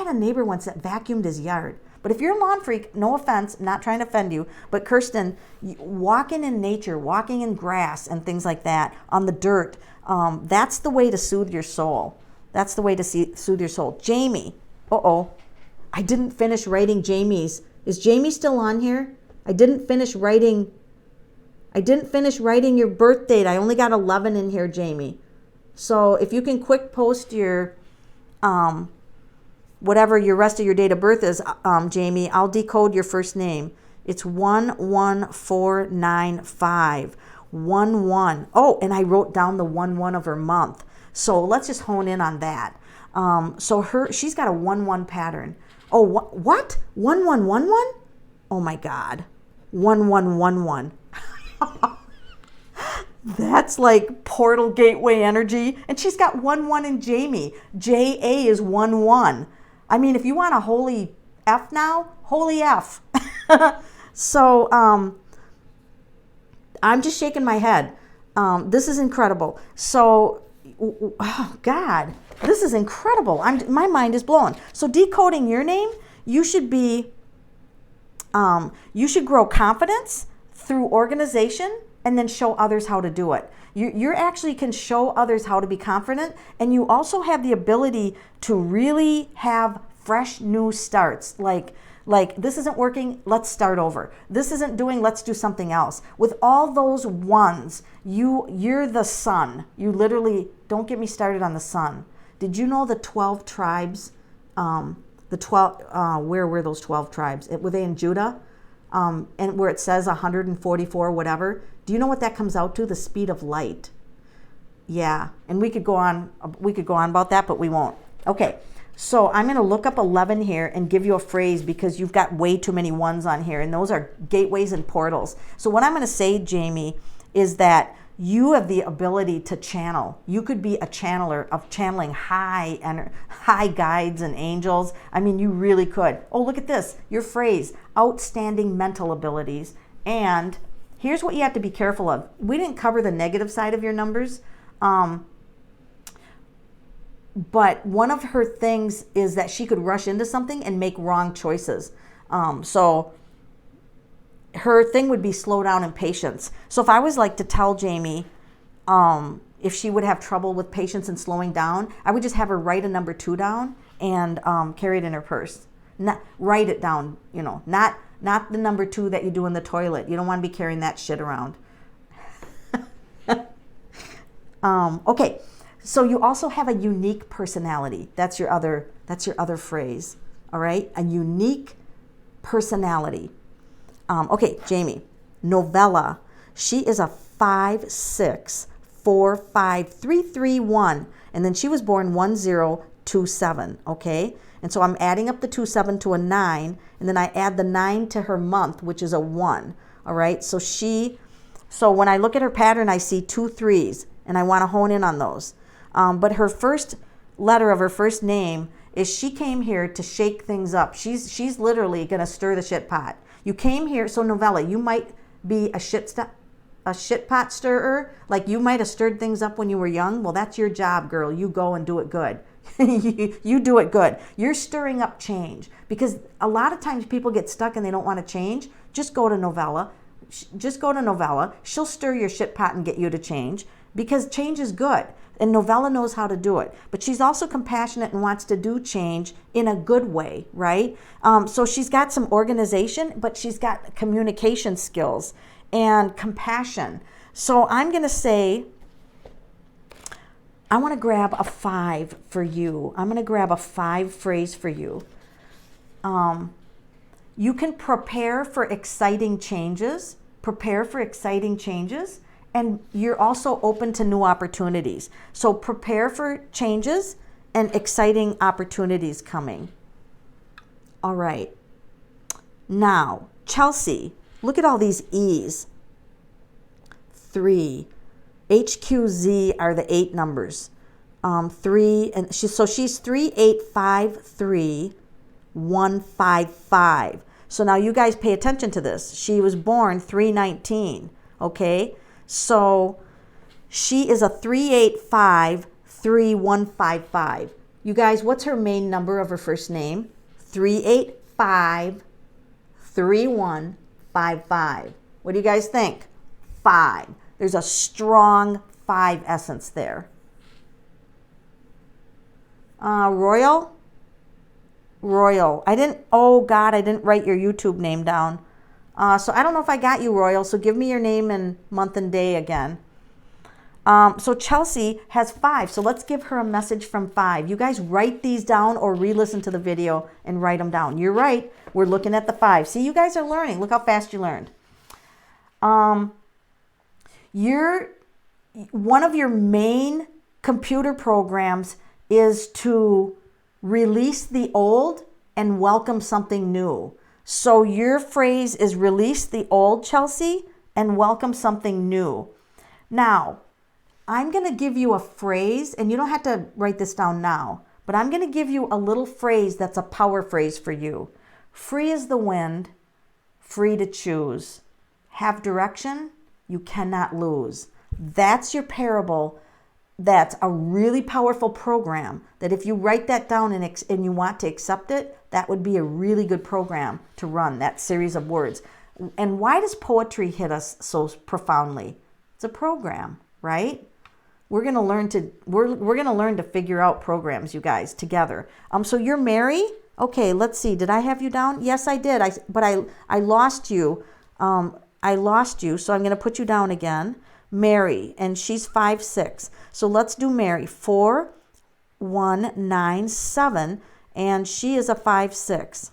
a neighbor once that vacuumed his yard. But if you're a lawn freak, no offense, not trying to offend you, but Kirsten, walking in nature, walking in grass and things like that, on the dirt, that's the way to soothe your soul. That's the way to soothe your soul. Jamie, I didn't finish writing Jamie's. Is Jamie still on here? I didn't finish writing your birth date. I only got 11 in here, Jamie. So if you can quick post your, whatever your rest of your date of birth is, Jamie, I'll decode your first name. It's 11495. 11. Oh, and I wrote down the 11 of her month. So let's just hone in on that. So she's got a 1-1 pattern. Oh, what? 1111? Oh my God. 1111. That's like portal gateway energy. And she's got 1-1 in Jamie. JA is 1-1. I mean, if you want a holy F now, holy F. So I'm just shaking my head. This is incredible. So, oh God, this is incredible. My mind is blown. So decoding your name, you should grow confidence through organization and then show others how to do it. You actually can show others how to be confident, and you also have the ability to really have fresh new starts. Like this isn't working, let's start over. This isn't doing, let's do something else. With all those ones, you're the sun. You literally, don't get me started on the sun. Did you know the 12 tribes, where were those 12 tribes? Were they in Judah? And where it says 144, whatever. Do you know what that comes out to? The speed of light. Yeah, and we could go on about that, but we won't. Okay, so I'm going to look up 11 here and give you a phrase because you've got way too many ones on here, and those are gateways and portals. So what I'm going to say, Jamie, is that you have the ability to channel. You could be a channeler of channeling high guides and angels. I mean, you really could. Oh, look at this. Your phrase, outstanding mental abilities. And here's what you have to be careful of. We didn't cover the negative side of your numbers. But one of her things is that she could rush into something and make wrong choices. So her thing would be slow down and patience. So if I was like to tell Jamie if she would have trouble with patience and slowing down, I would just have her write a number 2 down and carry it in her purse. Not write it down, not the number 2 that you do in the toilet. You don't want to be carrying that shit around. Okay, so you also have a unique personality. That's your other phrase. All right, a unique personality. Okay, Jamie, Novella. She is a 5645331, and then she was born 1027. Okay, and so I'm adding up the 27 to a 9, and then I add the 9 to her month, which is a 1. All right, so when I look at her pattern, I see 2 3s, and I want to hone in on those. But her first letter of her first name is she came here to shake things up. She's literally going to stir the shit pot. You came here, so Novella, you might be a shit pot stirrer. Like you might have stirred things up when you were young. Well, that's your job, girl. You go and do it good. You do it good. You're stirring up change, because a lot of times people get stuck and they don't want to change. Just go to Novella. She'll stir your shit pot and get you to change, because change is good. And Novella knows how to do it. But she's also compassionate and wants to do change in a good way, right? So she's got some organization, but she's got communication skills and compassion. So I'm going to say, I want to grab a 5 for you. I'm going to grab a 5 phrase for you. You can prepare for exciting changes. And you're also open to new opportunities. So prepare for changes and exciting opportunities coming. All right. Now, Chelsea, look at all these E's. 3. HQZ are the 8 numbers. 3, and she's 3853155. So now you guys pay attention to this. She was born 319. Okay. So she is a 3853155. You guys, what's her main number of her first name? 3853155. What do you guys think? 5. There's a strong 5 essence there. Royal, Royal. Oh God, I didn't write your YouTube name down. So I don't know if I got you, Royal. So give me your name and month and day again. So Chelsea has 5. So let's give her a message from 5. You guys write these down or re-listen to the video and write them down. You're right. We're looking at the 5. See, you guys are learning. Look how fast you learned. One of your main computer programs is to release the old and welcome something new. So your phrase is release the old, Chelsea, and welcome something new. Now, I'm going to give you a phrase, and you don't have to write this down now, but I'm going to give you a little phrase that's a power phrase for you. Free as the wind, free to choose. Have direction, you cannot lose. That's your parable. That's a really powerful program that if you write that down and you want to accept it, that would be a really good program to run, that series of words. And why does poetry hit us so profoundly? It's a program, right? We're going to learn to figure out programs, you guys, together. So you're Mary? Okay, let's see. Did I have you down? Yes, I did. But I lost you. I lost you, so I'm going to put you down again. Mary, and she's 5'6". So let's do Mary. 4197, and she is a 5'6".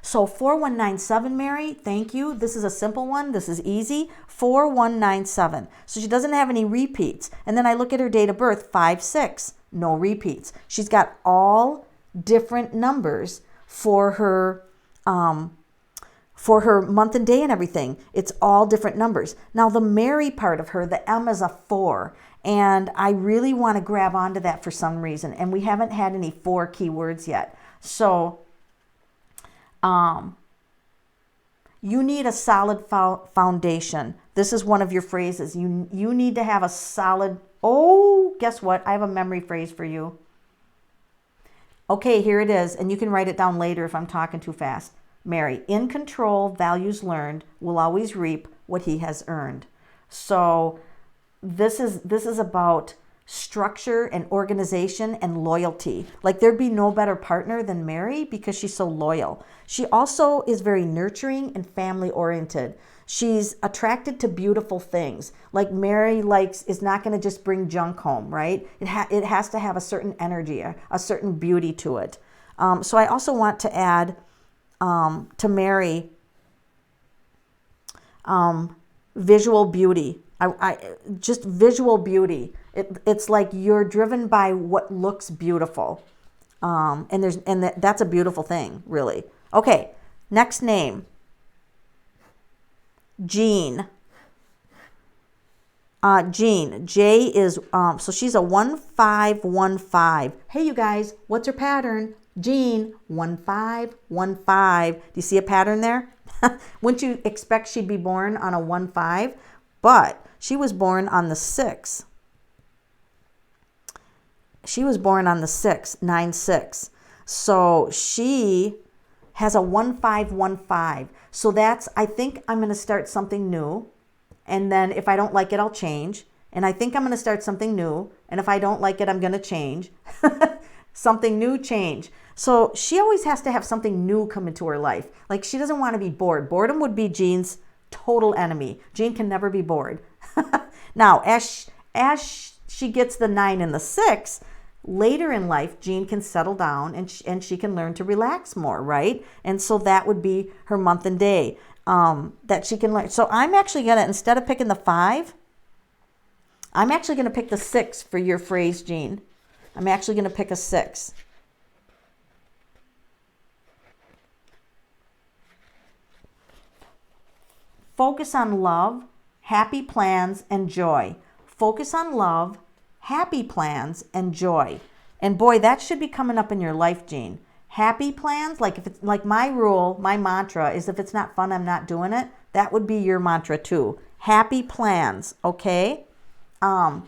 So 4197, Mary, thank you. This is a simple one. This is easy. 4197. So she doesn't have any repeats. And then I look at her date of birth, 5'6", no repeats. She's got all different numbers for her month and day and everything. It's all different numbers. Now the Mary part of her, the M is a 4. And I really want to grab onto that for some reason. And we haven't had any 4 keywords yet. So you need a solid foundation. This is one of your phrases. You need to have a solid, guess what? I have a memory phrase for you. Okay, here it is. And you can write it down later if I'm talking too fast. Mary, in control, values learned, will always reap what he has earned. So this is about structure and organization and loyalty. Like there'd be no better partner than Mary because she's so loyal. She also is very nurturing and family oriented. She's attracted to beautiful things. Like Mary is not going to just bring junk home, right? It has to have a certain energy, a certain beauty to it. So I also want to add to Mary, visual beauty. Just visual beauty. It's like you're driven by what looks beautiful, and that's a beautiful thing, really. Okay, next name, Jean. Jean. J is so she's a 1515. Hey, you guys, what's her pattern? Jean, 1515. Do you see a pattern there? Wouldn't you expect she'd be born on a 15? But she was born on the 6. She was born on the 6, 96. So she has a 1515. So I think I'm going to start something new. And then if I don't like it, I'll change. And I think I'm going to start something new. And if I don't like it, I'm going to change. Something new, change. So she always has to have something new come into her life. Like she doesn't want to be bored. Boredom would be Jean's total enemy. Jean can never be bored. Now, as she gets the 9 and the 6, later in life, Jean can settle down and she can learn to relax more, right? And so that would be her month and day that she can learn. So I'm actually going to, instead of picking the 5, I'm actually going to pick the 6 for your phrase, Jean. I'm actually going to pick a 6. Focus on love, happy plans, and joy. Focus on love, happy plans, and joy. And boy, that should be coming up in your life, Jean. Happy plans, like if it's like my rule, my mantra is if it's not fun, I'm not doing it. That would be your mantra too. Happy plans, okay? Oh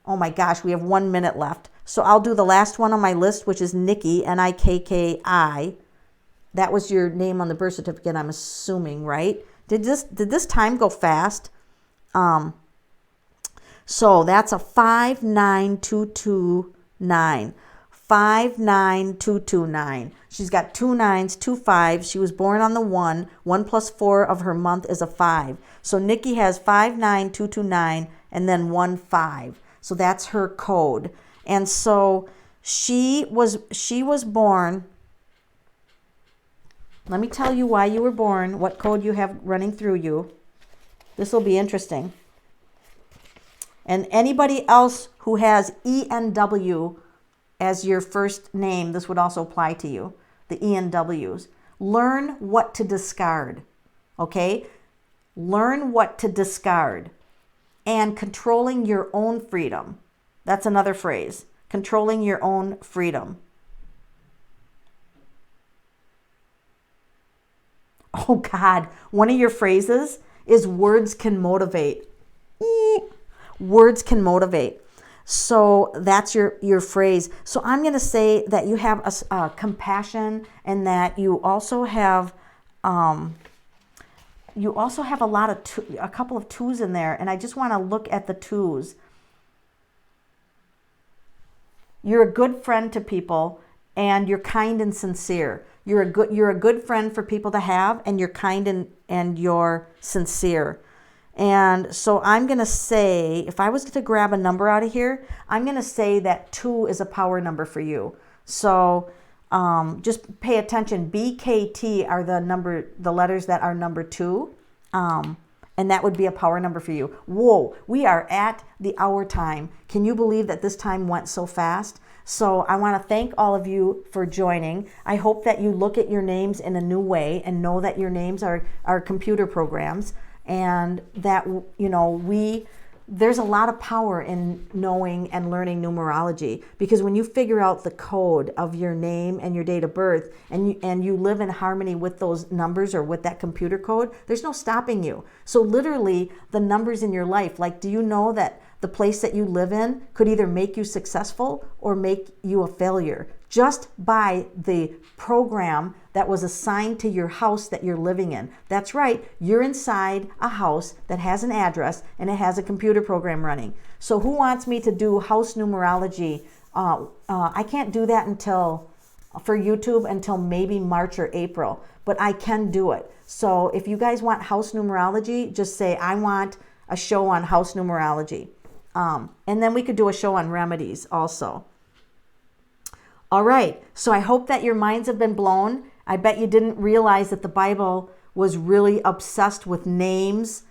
my gosh, we have 1 minute left. So I'll do the last one on my list, which is Nikki, Nikki. That was your name on the birth certificate, I'm assuming, right? Did this time go fast? So that's a 59229. 59229. She's got 2 9s, 2 5s. She was born on the 1. 1 plus 4 of her month is a 5. So Nikki has 59229 and then 1 5. So that's her code. And so she was born. Let me tell you why you were born, what code you have running through you. This will be interesting. And anybody else who has ENW as your first name, this would also apply to you, the ENWs. Learn what to discard, okay? Learn what to discard. And controlling your own freedom. That's another phrase. Controlling your own freedom. Oh God, one of your phrases is words can motivate. Words can motivate. So that's your phrase. So I'm going to say that you have a compassion, and that you also have a lot of a couple of 2s in there, and I just want to look at the 2s. You're a good friend to people, and you're kind and sincere. You're a good friend for people to have, and you're kind and you're sincere. And so I'm going to say, if I was to grab a number out of here, I'm going to say that 2 is a power number for you. So just pay attention. BKT are the letters that are number 2. And that would be a power number for you. Whoa, we are at the hour time. Can you believe that this time went so fast? So I want to thank all of you for joining. I hope that you look at your names in a new way and know that your names are computer programs, and that, you know, there's a lot of power in knowing and learning numerology, because when you figure out the code of your name and your date of birth, and you live in harmony with those numbers or with that computer code, there's no stopping you. So literally the numbers in your life, like, do you know that the place that you live in could either make you successful or make you a failure, just by the program that was assigned to your house that you're living in. That's right, you're inside a house that has an address and it has a computer program running. So who wants me to do house numerology? I can't do that for YouTube until maybe March or April, but I can do it. So if you guys want house numerology, just say, I want a show on house numerology. And then we could do a show on remedies also. All right, so I hope that your minds have been blown. I bet you didn't realize that the Bible was really obsessed with names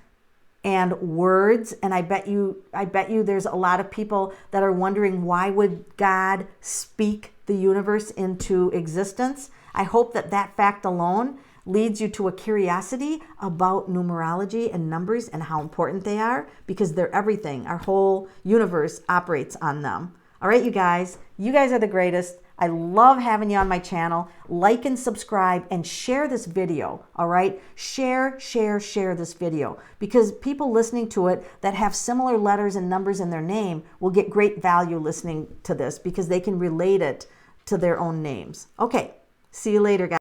and words, and I bet you there's a lot of people that are wondering, why would God speak the universe into existence? I hope that fact alone leads you to a curiosity about numerology and numbers and how important they are, because they're everything. Our whole universe operates on them. All right, you guys are the greatest. I love having you on my channel. Like and subscribe and share this video, all right? Share this video, because people listening to it that have similar letters and numbers in their name will get great value listening to this, because they can relate it to their own names. Okay, see you later, guys.